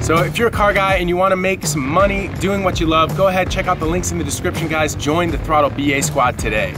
So if you're a car guy and you want to make some money doing what you love, go ahead, check out the links in the description, guys. Join the Throtl BA squad today.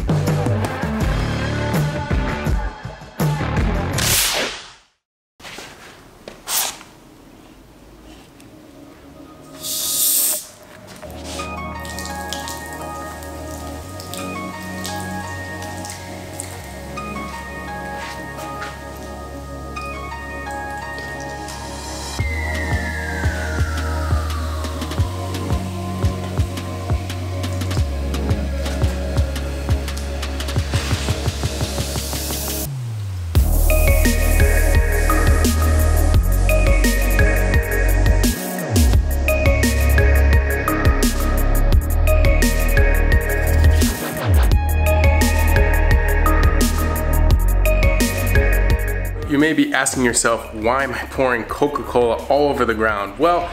You may be asking yourself, why am I pouring Coca-Cola all over the ground? Well,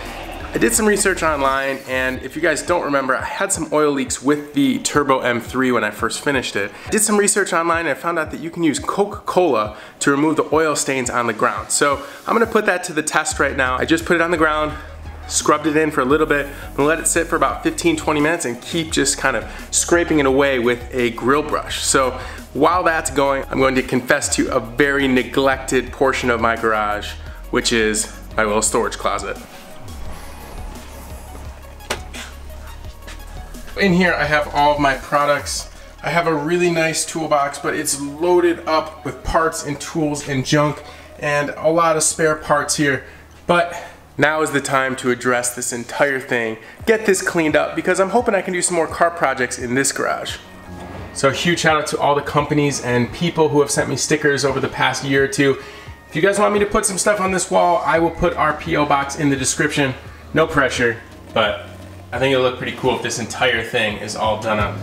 I did some research online, and if you guys don't remember, I had some oil leaks with the Turbo M3 when I first finished it. I did some research online and I found out that you can use Coca-Cola to remove the oil stains on the ground. So I'm gonna put that to the test right now. I just put it on the ground, scrubbed it in for a little bit, and let it sit for about 15-20 minutes and keep just kind of scraping it away with a grill brush. So while that's going, I'm going to confess to a very neglected portion of my garage, which is my little storage closet. In here I have all of my products. I have a really nice toolbox, but it's loaded up with parts and tools and junk and a lot of spare parts here. But now is the time to address this entire thing, get this cleaned up, because I'm hoping I can do some more car projects in this garage. So a huge shout out to all the companies and people who have sent me stickers over the past year or two. If you guys want me to put some stuff on this wall, I will put our PO box in the description. No pressure, but I think it'll look pretty cool if this entire thing is all done up.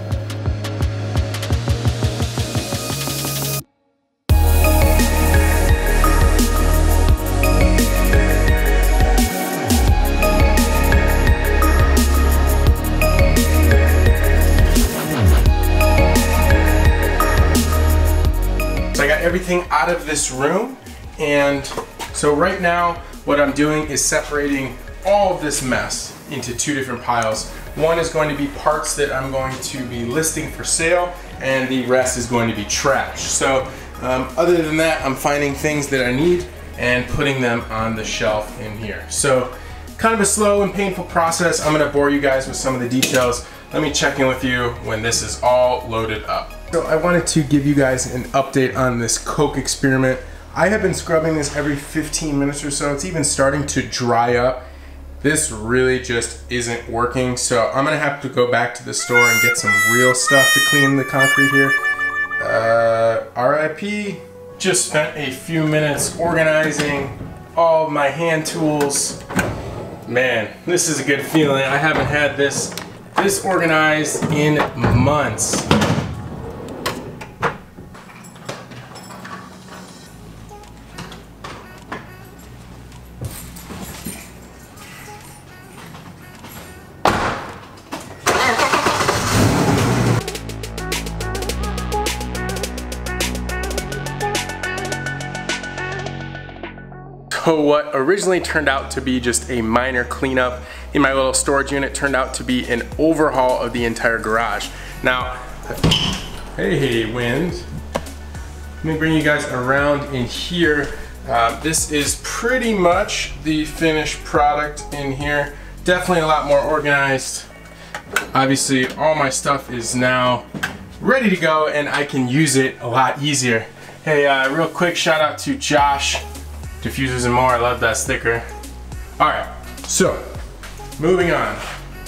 I got everything out of this room, and so right now what I'm doing is separating all of this mess into two different piles. One is going to be parts that I'm going to be listing for sale, and the rest is going to be trash. So other than that, I'm finding things that I need and putting them on the shelf in here. So kind of a slow and painful process. I'm gonna bore you guys with some of the details. Let me check in with you when this is all loaded up. So I wanted to give you guys an update on this Coke experiment. I have been scrubbing this every 15 minutes or so. It's even starting to dry up. This really just isn't working, so I'm gonna have to go back to the store and get some real stuff to clean the concrete here. RIP. Just spent a few minutes organizing all of my hand tools. Man, this is a good feeling. I haven't had this organized in months. So what originally turned out to be just a minor cleanup in my little storage unit turned out to be an overhaul of the entire garage. Now, hey wind, let me bring you guys around in here. This is pretty much the finished product in here. Definitely a lot more organized. Obviously all my stuff is now ready to go and I can use it a lot easier. Hey, real quick shout out to Josh, Diffusers and More. I love that sticker. Alright, so moving on.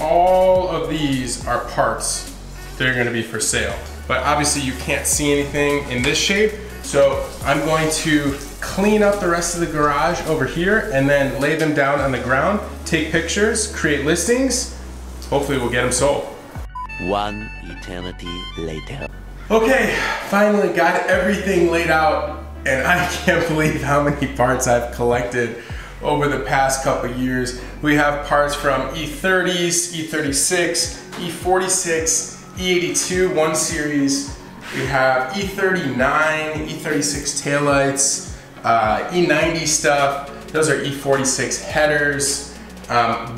All of these are parts that are going to be for sale, but obviously you can't see anything in this shape, so I'm going to clean up the rest of the garage over here and then lay them down on the ground, take pictures, create listings. Hopefully we'll get them sold. One eternity later. Okay, finally got everything laid out, and I can't believe how many parts I've collected over the past couple years. We have parts from E30s, E36, E46, E82 1 Series. We have E39, E36 taillights, E90 stuff. Those are E46 headers.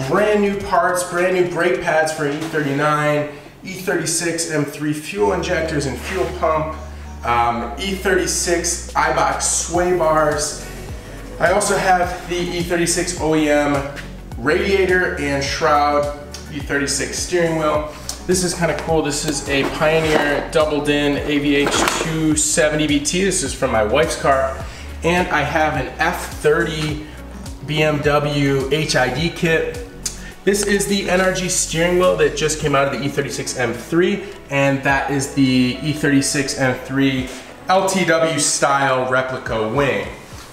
brand new parts, brand new brake pads for an E39, E36 M3 fuel injectors and fuel pump, E36 iBox sway bars. I also have the E36 OEM radiator and shroud, E36 steering wheel. This is kind of cool. This is a Pioneer doubled-in AVH 270 BT. This is from my wife's car. And I have an F30 BMW HID kit. This is the NRG steering wheel that just came out of the E36 M3, and that is the E36 M3 LTW style replica wing.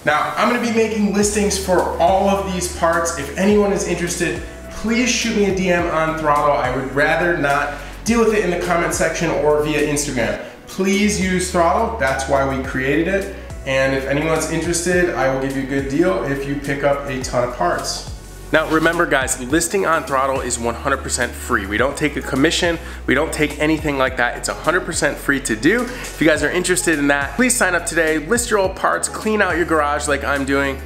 Now, I'm gonna be making listings for all of these parts. If anyone is interested, please shoot me a DM on throtl. I would rather not deal with it in the comment section or via Instagram. Please use throtl, that's why we created it. And if anyone's interested, I will give you a good deal if you pick up a ton of parts. Now remember guys, listing on throtl is 100% free. We don't take a commission, we don't take anything like that. It's 100% free to do. If you guys are interested in that, please sign up today, list your old parts, clean out your garage like I'm doing.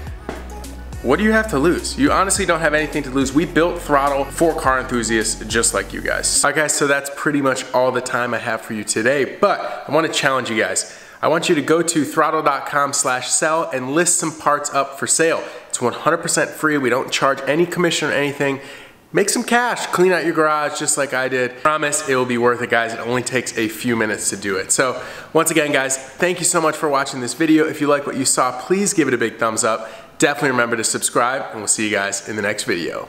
What do you have to lose? You honestly don't have anything to lose. We built throtl for car enthusiasts just like you guys. All right guys, so that's pretty much all the time I have for you today, but I wanna challenge you guys. I want you to go to throtl.com/sell and list some parts up for sale. It's 100% free. We don't charge any commission or anything. Make some cash, clean out your garage just like I did. Promise it will be worth it, guys. It only takes a few minutes to do it. So once again, guys, thank you so much for watching this video. If you like what you saw, please give it a big thumbs up. Definitely remember to subscribe, and we'll see you guys in the next video.